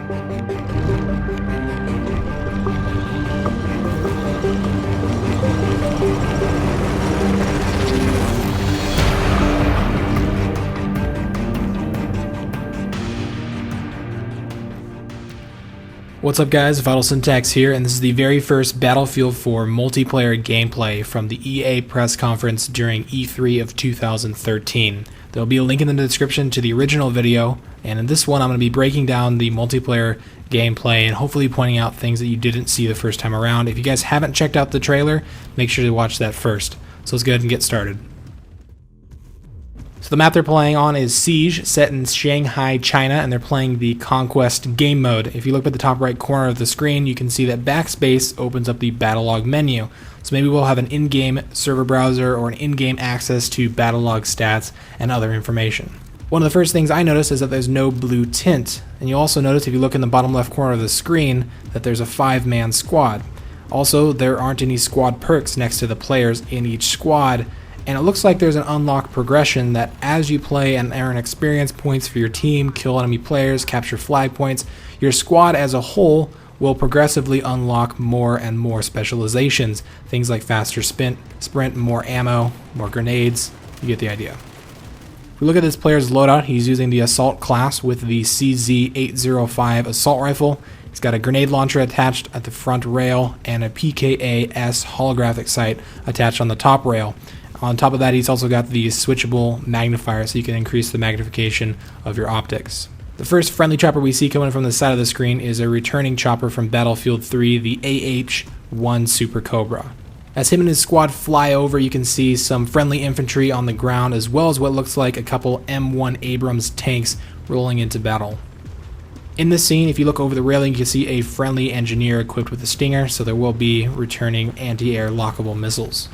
What's up guys, Vital Syntax here, and this is the very first Battlefield 4 multiplayer gameplay from the EA press conference during E3 of 2013. There will be a link in the description to the original video, and in this one I'm going to be breaking down the multiplayer gameplay and hopefully pointing out things that you didn't see the first time around. If you guys haven't checked out the trailer, make sure to watch that first. So let's go ahead and get started. So the map they're playing on is Siege, set in Shanghai, China, and they're playing the Conquest game mode. If you look at the top right corner of the screen, you can see that backspace opens up the battle log menu. So maybe we'll have an in-game server browser or an in-game access to battle log stats and other information. One of the first things I noticed is that there's no blue tint. And you'll also notice if you look in the bottom left corner of the screen that there's a 5-man squad. Also, there aren't any squad perks next to the players in each squad. And it looks like there's an unlock progression that as you play and earn experience points for your team, kill enemy players, capture flag points, your squad as a whole will progressively unlock more and more specializations. Things like faster sprint, more ammo, more grenades. You get the idea. If we look at this player's loadout, he's using the assault class with the CZ805 assault rifle. He's got a grenade launcher attached at the front rail and a PKA-S holographic sight attached on the top rail. On top of that, he's also got the switchable magnifier so you can increase the magnification of your optics. The first friendly chopper we see coming from the side of the screen is a returning chopper from Battlefield 3, the AH-1 Super Cobra. As him and his squad fly over, you can see some friendly infantry on the ground as well as what looks like a couple M1 Abrams tanks rolling into battle. In this scene, if you look over the railing, you can see a friendly engineer equipped with a Stinger, so there will be returning anti-air lockable missiles.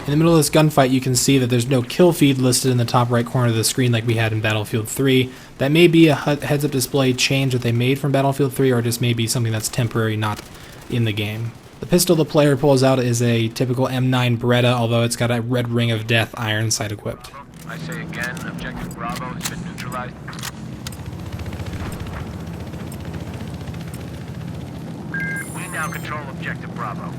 In the middle of this gunfight, you can see that there's no kill feed listed in the top right corner of the screen like we had in Battlefield 3. That may be a heads-up display change that they made from Battlefield 3, or just maybe something that's temporary, not in the game. The pistol the player pulls out is a typical M9 Beretta, although it's got a red ring of death iron sight equipped. I say again, objective Bravo has been neutralized. We now control objective Bravo.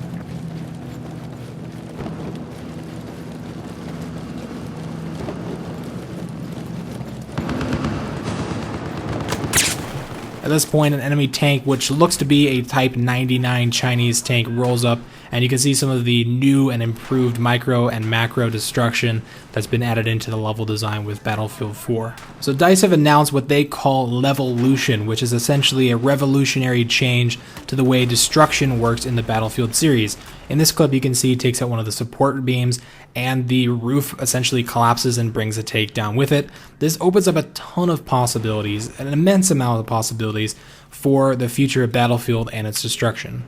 At this point, an enemy tank, which looks to be a Type 99 Chinese tank, rolls up, and you can see some of the new and improved micro and macro destruction that's been added into the level design with Battlefield 4. So DICE have announced what they call Levolution, which is essentially a revolutionary change to the way destruction works in the Battlefield series. In this clip, you can see he takes out one of the support beams, and the roof essentially collapses and brings a takedown with it. This opens up a ton of possibilities, an immense amount of possibilities for the future of Battlefield and its destruction.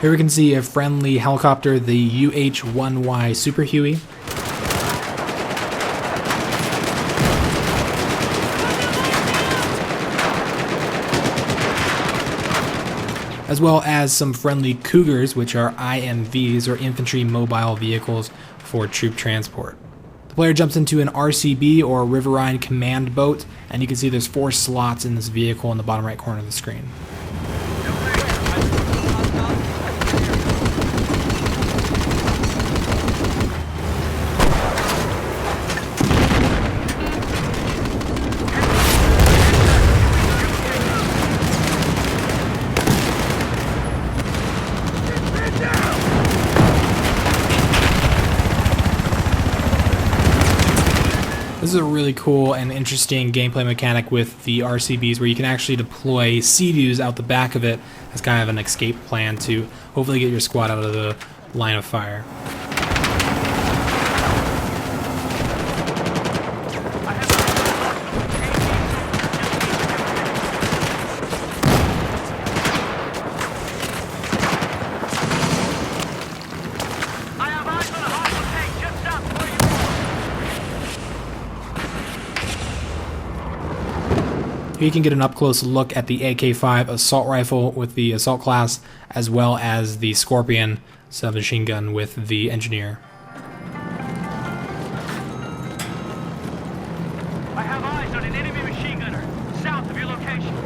Here we can see a friendly helicopter, the UH-1Y Super Huey. As well as some friendly Cougars, which are IMVs, or Infantry Mobile Vehicles for troop transport. The player jumps into an RCB, or Riverine Command Boat, and you can see there's 4 slots in this vehicle in the bottom right corner of the screen. This is a really cool and interesting gameplay mechanic with the RCBs where you can actually deploy Sea-Doos out the back of it as kind of an escape plan to hopefully get your squad out of the line of fire. Here you can get an up-close look at the AK-5 assault rifle with the assault class, as well as the Scorpion submachine gun with the engineer. I have eyes on an enemy machine gunner, south of your location.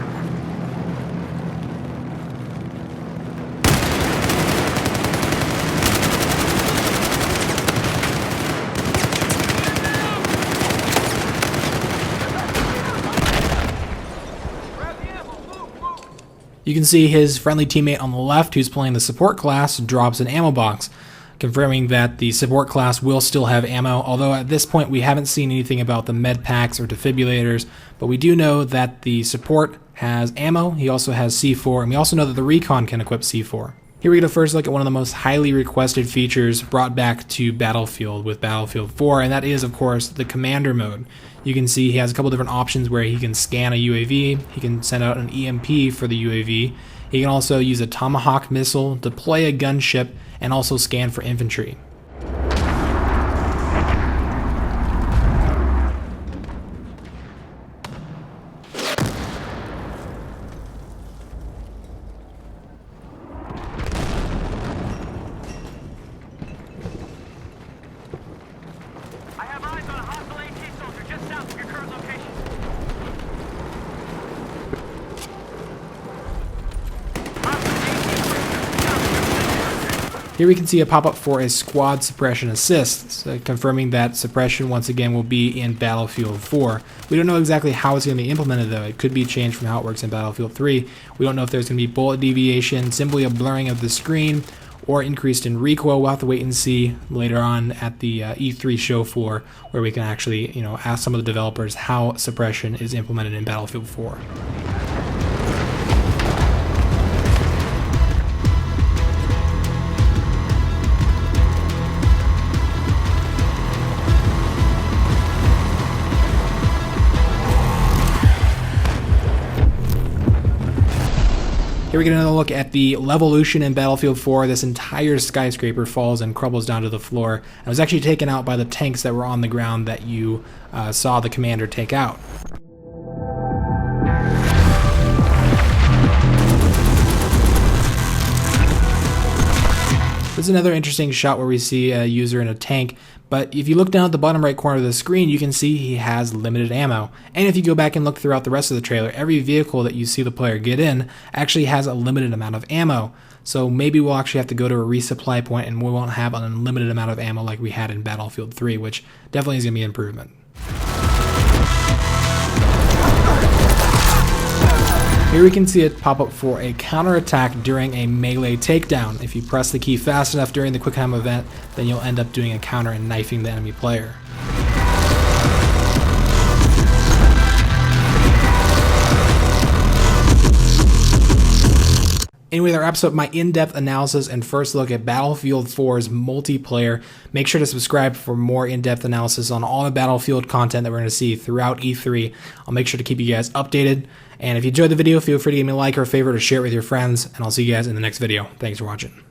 You can see his friendly teammate on the left, who's playing the support class, drops an ammo box, confirming that the support class will still have ammo, although at this point we haven't seen anything about the med packs or defibrillators, but we do know that the support has ammo, he also has C4, and we also know that the recon can equip C4. Here we get a first look at one of the most highly requested features brought back to Battlefield with Battlefield 4, and that is, of course, the commander mode. You can see he has a couple different options where he can scan a UAV, he can send out an EMP for the UAV, he can also use a Tomahawk missile, deploy a gunship, and also scan for infantry. I have eyes on a hostile AT soldier just south of your current location. Here we can see a pop-up for a squad suppression assist, confirming that suppression once again will be in Battlefield 4. We don't know exactly how it's going to be implemented though. It could be changed from how it works in Battlefield 3. We don't know if there's going to be bullet deviation, simply a blurring of the screen, or increased in recoil. We'll have to wait and see later on at the E3 show floor, where we can actually, ask some of the developers how suppression is implemented in Battlefield 4. Here we get another look at the Levolution in Battlefield 4. This entire skyscraper falls and crumbles down to the floor, and was actually taken out by the tanks that were on the ground that you saw the commander take out. This is another interesting shot where we see a user in a tank, but if you look down at the bottom right corner of the screen, you can see he has limited ammo. And if you go back and look throughout the rest of the trailer, every vehicle that you see the player get in actually has a limited amount of ammo. So maybe we'll actually have to go to a resupply point and we won't have an unlimited amount of ammo like we had in Battlefield 3, which definitely is going to be an improvement. Here we can see it pop up for a counterattack during a melee takedown. If you press the key fast enough during the quick time event, then you'll end up doing a counter and knifing the enemy player. Anyway, that wraps up my in-depth analysis and first look at Battlefield 4's multiplayer. Make sure to subscribe for more in-depth analysis on all the Battlefield content that we're going to see throughout E3. I'll make sure to keep you guys updated. And if you enjoyed the video, feel free to give me a like or a favorite or share it with your friends. And I'll see you guys in the next video. Thanks for watching.